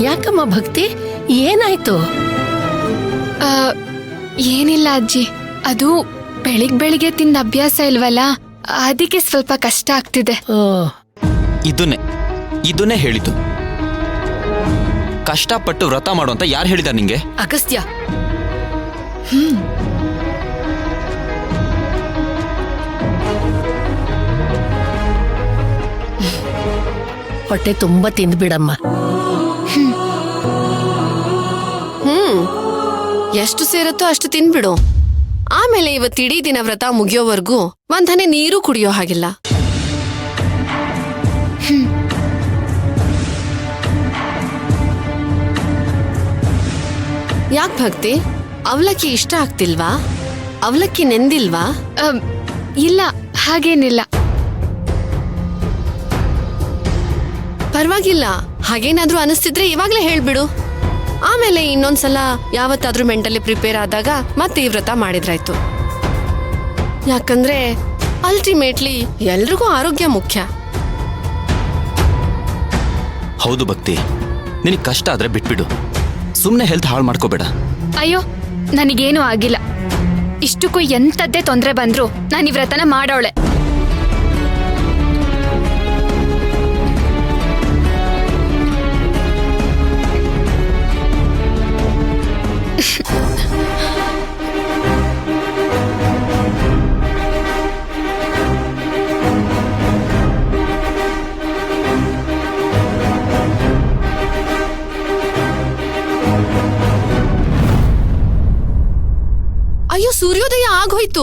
ಯಾಕಮ್ಮ ಭಕ್ತಿ, ಏನಾಯ್ತು? ಏನಿಲ್ಲ ಅಜ್ಜಿ, ಅದು ಬೆಳಿಗ್ಗೆ ತಿಂದ ಅಭ್ಯಾಸ ಇಲ್ವಲ್ಲ, ಅದಕ್ಕೆ ಸ್ವಲ್ಪ ಕಷ್ಟ ಆಗ್ತಿದೆ. ಇದನ್ನೇ ಹೇಳಿದ್ದು. ಕಷ್ಟಪಟ್ಟು ವ್ರತ ಮಾಡು ಅಂತ ಯಾರು ಹೇಳಿದ ನಿಂಗೆ? ಅಗಸ್ತ್ಯ. ಹೊಟ್ಟೆ ತುಂಬಾ ತಿಂದ್ಬಿಡಮ್ಮ. ಎಷ್ಟು ಸೇರತ್ತೋ ಅಷ್ಟು ತಿನ್ಬಿಡು. ಆಮೇಲೆ ಇವತ್ತಿಡೀ ದಿನ ವ್ರತ ಮುಗಿಯೋವರೆಗೂ ಒಂದನೆ ನೀರು ಕುಡಿಯೋ ಹಾಗಿಲ್ಲ. ಯಾಕ್ ಭಕ್ತಿ, ಅವಲಕ್ಕಿ ಇಷ್ಟ ಆಗ್ತಿಲ್ವಾ? ಅವಲಕ್ಕಿ ನೆಂದಿಲ್ವಾ? ಇಲ್ಲ, ಹಾಗೇನಿಲ್ಲ. ಪರವಾಗಿಲ್ಲ, ಹಾಗೇನಾದ್ರೂ ಅನಿಸ್ತಿದ್ರೆ ಇವಾಗ್ಲೇ ಹೇಳ್ಬಿಡು. ಆಮೇಲೆ ಇನ್ನೊಂದ್ಸಲ ಯಾವತ್ತಾದ್ರೂ ಮೆಂಟಲಿ ಪ್ರಿಪೇರ್ ಆದಾಗ ಮತ್ತೆ ಈ ವ್ರತ ಮಾಡಿದ್ರಾಯ್ತು. ಯಾಕಂದ್ರೆ ಅಲ್ಟಿಮೇಟ್ಲಿ ಎಲ್ರಿಗೂ ಆರೋಗ್ಯ ಮುಖ್ಯ. ಹೌದು ಭಕ್ತಿ, ನಿನಗೆ ಕಷ್ಟ ಆದ್ರೆ ಬಿಟ್ಬಿಡು, ಸುಮ್ನೆ ಹೆಲ್ತ್ ಹಾಳು ಮಾಡ್ಕೋಬೇಡ. ಅಯ್ಯೋ, ನನಗೇನು ಆಗಿಲ್ಲ. ಇಷ್ಟಕ್ಕೂ ಎಂತದ್ದೇ ತೊಂದ್ರೆ ಬಂದ್ರು ನಾನು ಈ ವ್ರತನ ಮಾಡೋಳೆ. ಅಯ್ಯೋ, ಸೂರ್ಯೋದಯ ಆಗೋಯ್ತು.